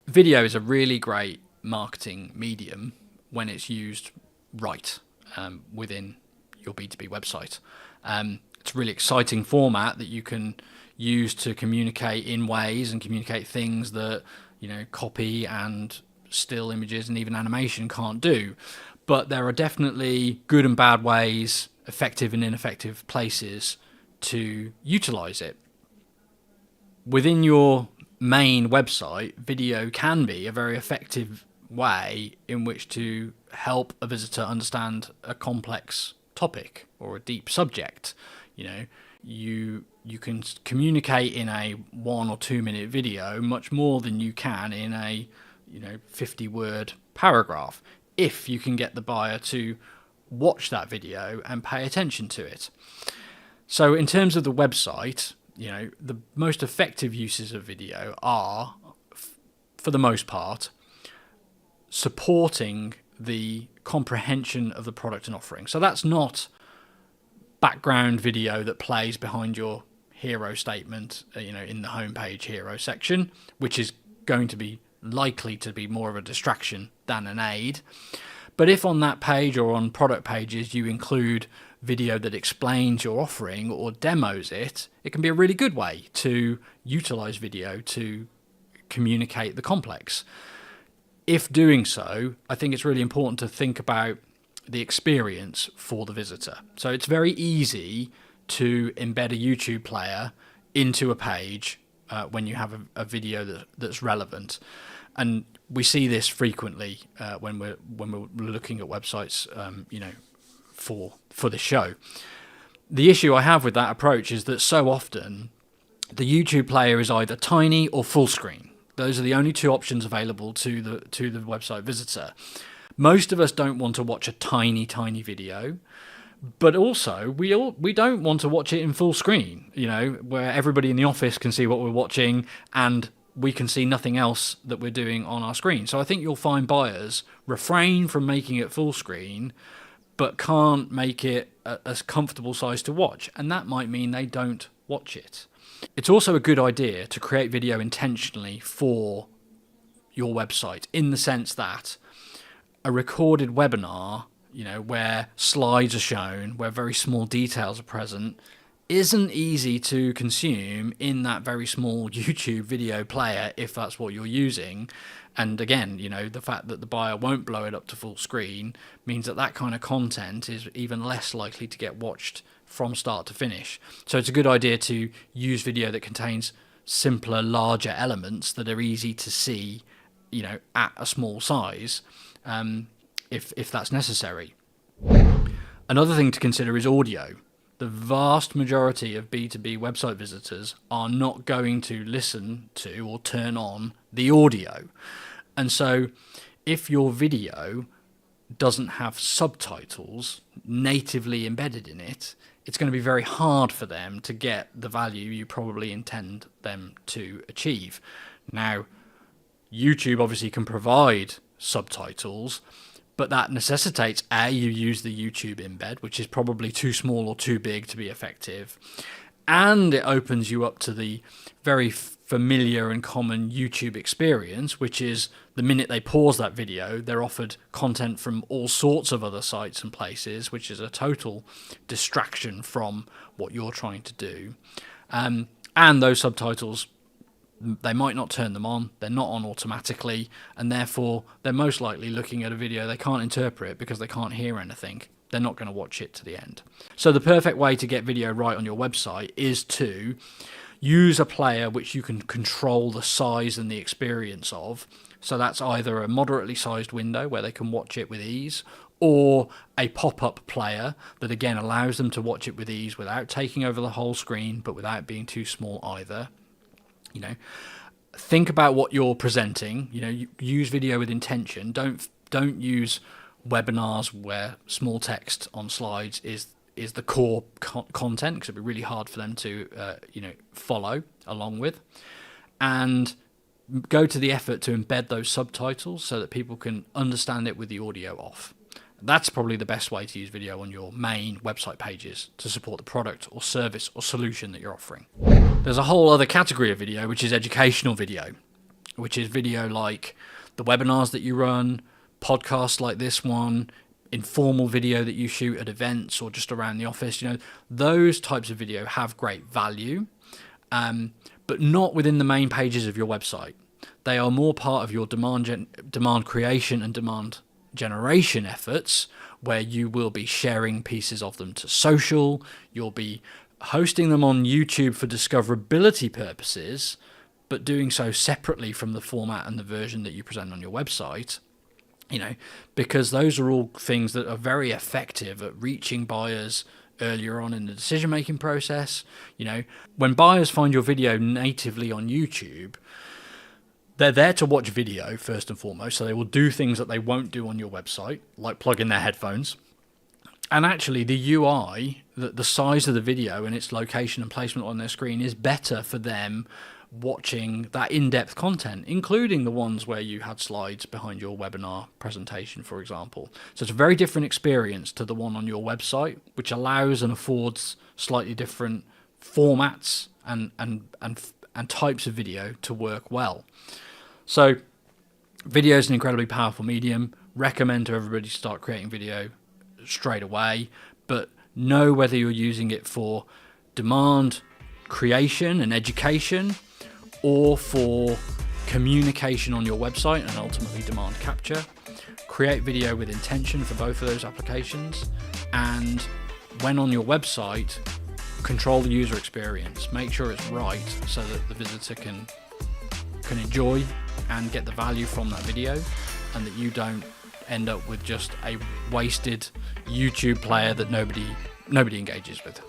Video is a really great marketing medium when it's used right within your B2B website. It's a really exciting format that you can use to communicate in ways and communicate things that, you know, copy and still images and even animation can't do. But there are definitely good and bad ways, effective and ineffective places to utilize it. Within your main website, video can be a very effective way in which to help a visitor understand a complex topic or a deep subject. You know, you can communicate in a 1 or 2 minute video much more than you can in a 50-word paragraph, if you can get the buyer to watch that video and pay attention to it. So in terms of the website, the most effective uses of video are, for the most part, supporting the comprehension of the product and offering. So that's not background video that plays behind your hero statement, in the homepage hero section, which is going to be likely to be more of a distraction than an aid. But if on that page or on product pages you include video that explains your offering or demos it, it can be a really good way to utilize video to communicate the complex. If doing so, I think it's really important to think about the experience for the visitor. So it's very easy to embed a YouTube player into a page when you have a video that's relevant. And we see this frequently when we're looking at websites, for the show. The issue I have with that approach is that so often the YouTube player is either tiny or full screen. Those are the only two options available to the website visitor. Most of us don't want to watch a tiny video, but also we don't want to watch it in full screen, where everybody in the office can see what we're watching and we can see nothing else that we're doing on our screen. So I think you'll find buyers refrain from making it full screen, but can't make it a comfortable size to watch, and that might mean they don't watch it. It's also a good idea to create video intentionally for your website, in the sense that a recorded webinar, where slides are shown, where very small details are present, isn't easy to consume in that very small YouTube video player if that's what you're using. And again, the fact that the buyer won't blow it up to full screen means that kind of content is even less likely to get watched from start to finish. So it's a good idea to use video that contains simpler, larger elements that are easy to see, at a small size, if that's necessary. Another thing to consider is audio. The vast majority of B2B website visitors are not going to listen to or turn on the audio. And so if your video doesn't have subtitles natively embedded in it, it's going to be very hard for them to get the value you probably intend them to achieve. Now, YouTube obviously can provide subtitles, but that necessitates you use the YouTube embed, which is probably too small or too big to be effective, and it opens you up to the very familiar and common YouTube experience, which is the minute they pause that video, they're offered content from all sorts of other sites and places, which is a total distraction from what you're trying to do. And those subtitles, they might not turn them on, they're not on automatically, and therefore they're most likely looking at a video they can't interpret because they can't hear anything. They're not going to watch it to the end. So the perfect way to get video right on your website is to use a player which you can control the size and the experience of. So that's either a moderately sized window where they can watch it with ease, or a pop-up player that again allows them to watch it with ease without taking over the whole screen, but without being too small either. Think about what you're presenting. Use video with intention. Don't use webinars where small text on slides is the core content, because it'd be really hard for them to follow along with. And go to the effort to embed those subtitles so that people can understand it with the audio off. That's probably the best way to use video on your main website pages to support the product or service or solution that you're offering. There's a whole other category of video, which is educational video, which is video like the webinars that you run, podcasts like this one, informal video that you shoot at events or just around the office. Those types of video have great value, but not within the main pages of your website. They are more part of your demand creation and demand generation efforts, where you will be sharing pieces of them to social, you'll be hosting them on YouTube for discoverability purposes, but doing so separately from the format and the version that you present on your website, because those are all things that are very effective at reaching buyers earlier on in the decision-making process. When buyers find your video natively on YouTube, they're there to watch video first and foremost, so they will do things that they won't do on your website, like plug in their headphones. And actually, the UI, the size of the video and its location and placement on their screen is better for them watching that in-depth content, including the ones where you had slides behind your webinar presentation, for example. So it's a very different experience to the one on your website, which allows and affords slightly different formats and types of video to work well. So video is an incredibly powerful medium. Recommend to everybody start creating video straight away, but know whether you're using it for demand creation and education or for communication on your website and ultimately demand capture. Create video with intention for both of those applications, and when on your website, control the user experience. Make sure it's right so that the visitor can enjoy and get the value from that video, and that you don't end up with just a wasted YouTube player that nobody engages with.